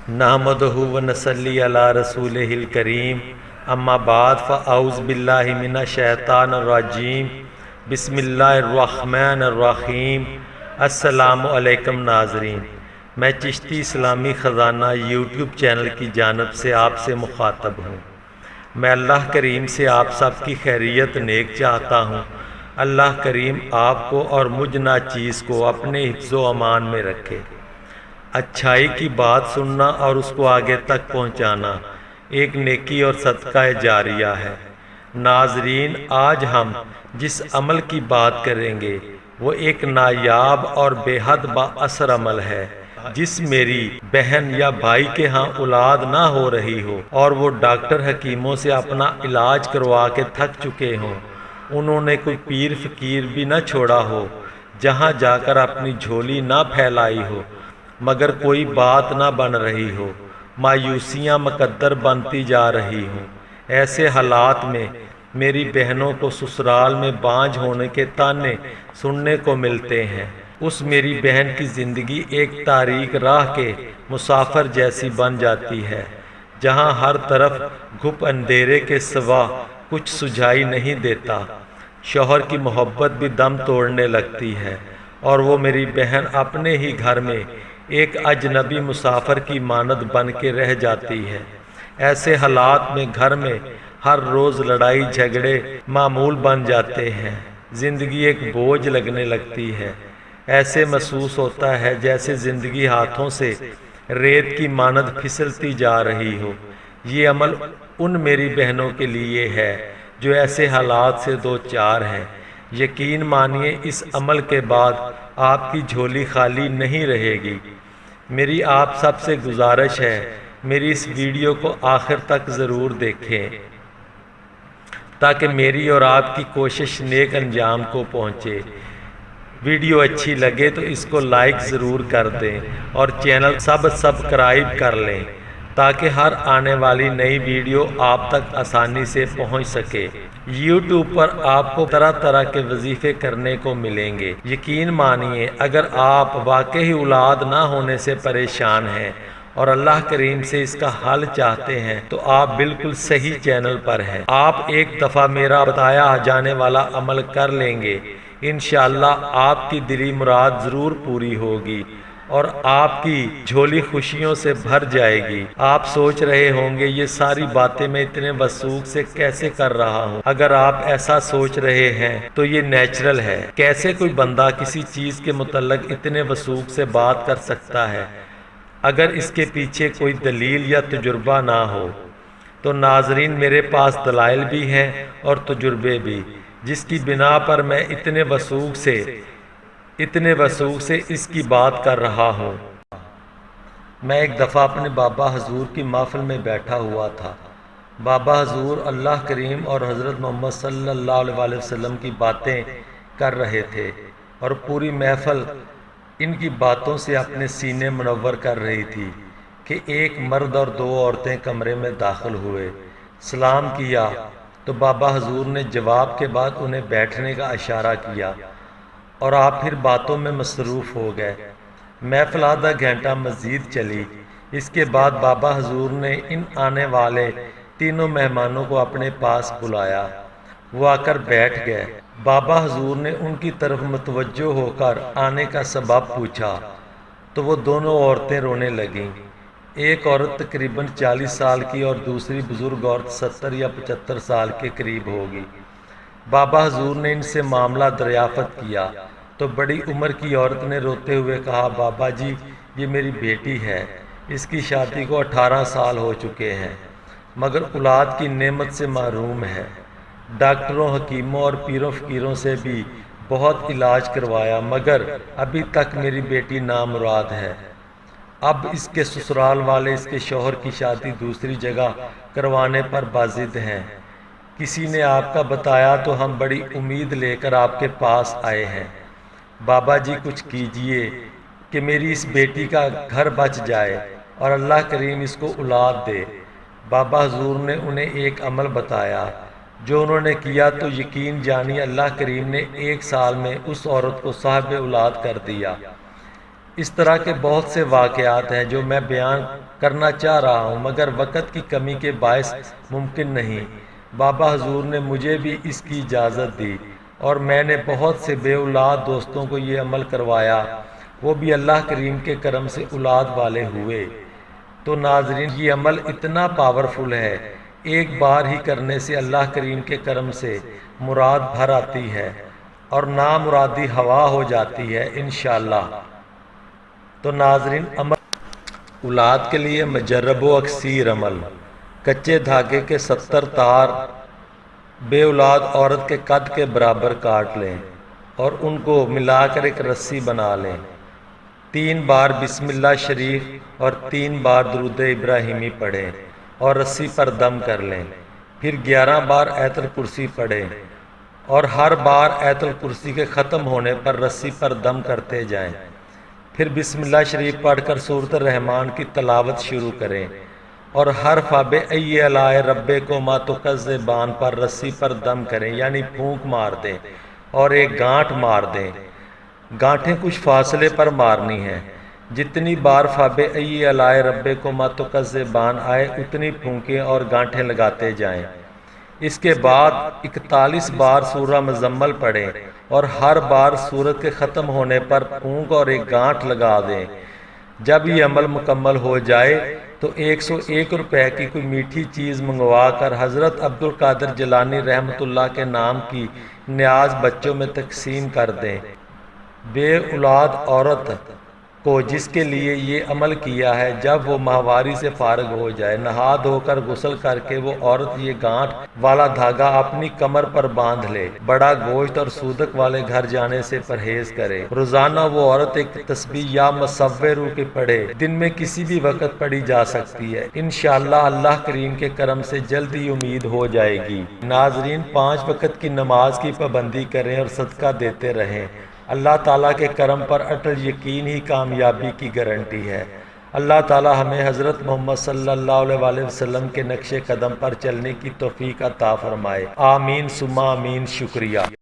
نحمدہ و نصلی علی رسولہ الکریم اما بعد فاعوذ باللہ من الشیطان الرجیم بسم اللہ الرحمن الرحیم۔ السلام علیکم ناظرین، میں چشتی اسلامی خزانہ یوٹیوب چینل کی جانب سے آپ سے مخاطب ہوں۔ میں اللہ کریم سے آپ سب کی خیریت نیک چاہتا ہوں۔ اللہ کریم آپ کو اور مجھ ناچیز کو اپنے حفظ و امان میں رکھے۔ اچھائی کی بات سننا اور اس کو آگے تک پہنچانا ایک نیکی اور صدقہ جاریہ ہے۔ ناظرین، آج ہم جس عمل کی بات کریں گے وہ ایک نایاب اور بے حد با اثر عمل ہے۔ جس میری بہن یا بھائی کے ہاں اولاد نہ ہو رہی ہو اور وہ ڈاکٹر حکیموں سے اپنا علاج کروا کے تھک چکے ہوں، انہوں نے کوئی پیر فقیر بھی نہ چھوڑا ہو، جہاں جا کر اپنی جھولی نہ پھیلائی ہو، مگر کوئی بات نہ بن رہی ہو، مایوسیاں مقدر بنتی جا رہی ہوں، ایسے حالات میں میری بہنوں کو سسرال میں بانجھ ہونے کے تانے سننے کو ملتے ہیں۔ اس میری بہن کی زندگی ایک تاریک راہ کے مسافر جیسی بن جاتی ہے، جہاں ہر طرف گھپ اندھیرے کے سوا کچھ سجھائی نہیں دیتا۔ شوہر کی محبت بھی دم توڑنے لگتی ہے اور وہ میری بہن اپنے ہی گھر میں ایک اجنبی مسافر کی مانند بن کے رہ جاتی ہے۔ ایسے حالات میں گھر میں ہر روز لڑائی جھگڑے معمول بن جاتے ہیں، زندگی ایک بوجھ لگنے لگتی ہے۔ ایسے محسوس ہوتا ہے جیسے زندگی ہاتھوں سے ریت کی مانند پھسلتی جا رہی ہو۔ یہ عمل ان میری بہنوں کے لیے ہے جو ایسے حالات سے دو چار ہیں۔ یقین مانیے اس عمل کے بعد آپ کی جھولی خالی نہیں رہے گی۔ میری آپ سب سے گزارش ہے، میری اس ویڈیو کو آخر تک ضرور دیکھیں تاکہ میری اور آپ کی کوشش نیک انجام کو پہنچے۔ ویڈیو اچھی لگے تو اس کو لائک ضرور کر دیں اور چینل سبسکرائب کر لیں تاکہ ہر آنے والی نئی ویڈیو آپ تک آسانی سے پہنچ سکے۔ یوٹیوب پر آپ کو طرح طرح کے وظیفے کرنے کو ملیں گے۔ یقین مانیے اگر آپ واقعی اولاد نہ ہونے سے پریشان ہیں اور اللہ کریم سے اس کا حل چاہتے ہیں تو آپ بالکل صحیح چینل پر ہیں۔ آپ ایک دفعہ میرا بتایا جانے والا عمل کر لیں گے، انشاءاللہ آپ کی دلی مراد ضرور پوری ہوگی اور آپ کی جھولی خوشیوں سے بھر جائے گی۔ آپ سوچ رہے ہوں گے یہ ساری باتیں میں اتنے وثوق سے کیسے کر رہا ہوں؟ اگر آپ ایسا سوچ رہے ہیں تو یہ نیچرل ہے۔ کیسے کوئی بندہ کسی چیز کے متعلق اتنے وثوق سے بات کر سکتا ہے اگر اس کے پیچھے کوئی دلیل یا تجربہ نہ ہو؟ تو ناظرین، میرے پاس دلائل بھی ہیں اور تجربے بھی، جس کی بنا پر میں اتنے وثوق سے اس کی بات کر رہا ہوں۔ میں ایک دفعہ اپنے بابا حضور کی محفل میں بیٹھا ہوا تھا۔ بابا حضور اللہ کریم اور حضرت محمد صلی اللہ علیہ وسلم کی باتیں کر رہے تھے اور پوری محفل ان کی باتوں سے اپنے سینے منور کر رہی تھی کہ ایک مرد اور دو عورتیں کمرے میں داخل ہوئے۔ سلام کیا تو بابا حضور نے جواب کے بعد انہیں بیٹھنے کا اشارہ کیا اور آپ پھر باتوں میں مصروف ہو گئے۔ محفل آدھا گھنٹہ مزید چلی۔ اس کے بعد بابا حضور نے ان آنے والے تینوں مہمانوں کو اپنے پاس بلایا۔ وہ آ کر بیٹھ گئے۔ بابا حضور نے ان کی طرف متوجہ ہو کر آنے کا سبب پوچھا تو وہ دونوں عورتیں رونے لگیں۔ ایک عورت تقریباً 40 سال کی اور دوسری بزرگ عورت 70 یا 75 سال کے قریب ہوگی۔ بابا حضور نے ان سے معاملہ دریافت کیا تو بڑی عمر کی عورت نے روتے ہوئے کہا، بابا جی یہ میری بیٹی ہے، اس کی شادی کو 18 سال ہو چکے ہیں مگر اولاد کی نعمت سے محروم ہے۔ ڈاکٹروں، حکیموں اور پیروں فقیروں سے بھی بہت علاج کروایا مگر ابھی تک میری بیٹی نامراد ہے۔ اب اس کے سسرال والے اس کے شوہر کی شادی دوسری جگہ کروانے پر باضد ہیں۔ کسی نے آپ کا بتایا تو ہم بڑی امید لے کر آپ کے پاس آئے ہیں۔ بابا جی کچھ کیجئے کہ میری اس بیٹی کا گھر بچ جائے اور اللہ کریم اس کو اولاد دے۔ بابا حضور نے انہیں ایک عمل بتایا جو انہوں نے کیا تو یقین جانیے اللہ کریم نے 1 سال میں اس عورت کو صاحب اولاد کر دیا۔ اس طرح کے بہت سے واقعات ہیں جو میں بیان کرنا چاہ رہا ہوں مگر وقت کی کمی کے باعث ممکن نہیں۔ بابا حضور نے مجھے بھی اس کی اجازت دی اور میں نے بہت سے بے اولاد دوستوں کو یہ عمل کروایا، وہ بھی اللہ کریم کے کرم سے اولاد والے ہوئے۔ تو ناظرین، یہ عمل اتنا پاورفل ہے، ایک بار ہی کرنے سے اللہ کریم کے کرم سے مراد بھر آتی ہے اور نامرادی ہوا ہو جاتی ہے انشاءاللہ۔ تو ناظرین، عمل اولاد کے لیے مجرب و اکثیر عمل: کچے دھاگے کے 70 تار بے اولاد عورت کے قد کے برابر کاٹ لیں اور ان کو ملا کر ایک رسی بنا لیں۔ 3 بار بسم اللہ شریف اور 3 بار درود ابراہیمی پڑھیں اور رسی پر دم کر لیں۔ پھر 11 بار آیت الکرسی پڑھیں اور ہر بار آیت الکرسی کے ختم ہونے پر رسی پر دم کرتے جائیں۔ پھر بسم اللہ شریف پڑھ کر سورۃ الرحمن کی تلاوت شروع کریں اور ہر فاب ای علی ربکما تکذبان پر رسی پر دم کریں، یعنی پھونک مار دیں اور ایک گانٹھ مار دیں۔ گانٹھیں کچھ فاصلے پر مارنی ہیں، جتنی بار فاب ای علی ربکما تکذبان آئے اتنی پھونکیں اور گانٹھیں لگاتے جائیں۔ اس کے بعد 41 بار سورہ مزمل پڑھیں اور ہر بار سورت کے ختم ہونے پر پھونک اور ایک گانٹھ لگا دیں۔ جب یہ عمل مکمل ہو جائے تو 101 روپے کی کوئی میٹھی چیز منگوا کر حضرت عبد القادر جیلانی رحمۃ اللہ کے نام کی نیاز بچوں میں تقسیم کر دیں۔ بے اولاد عورت کو جس کے لیے یہ عمل کیا ہے، جب وہ ماہواری سے فارغ ہو جائے، نہا دھو کر غسل کر کے وہ عورت یہ گانٹھ والا دھاگا اپنی کمر پر باندھ لے۔ بڑا گوشت اور سودک والے گھر جانے سے پرہیز کرے۔ روزانہ وہ عورت ایک تسبیح یا مصور کی پڑھے، دن میں کسی بھی وقت پڑھی جا سکتی ہے۔ انشاءاللہ اللہ کریم کے کرم سے جلدی امید ہو جائے گی۔ ناظرین، 5 وقت کی نماز کی پابندی کریں اور صدقہ دیتے رہیں۔ اللہ تعالیٰ کے کرم پر اٹل یقین ہی کامیابی کی گارنٹی ہے۔ اللہ تعالیٰ ہمیں حضرت محمد صلی اللہ علیہ وسلم کے نقش قدم پر چلنے کی توفیق عطا فرمائے۔ آمین ثم آمین۔ شکریہ۔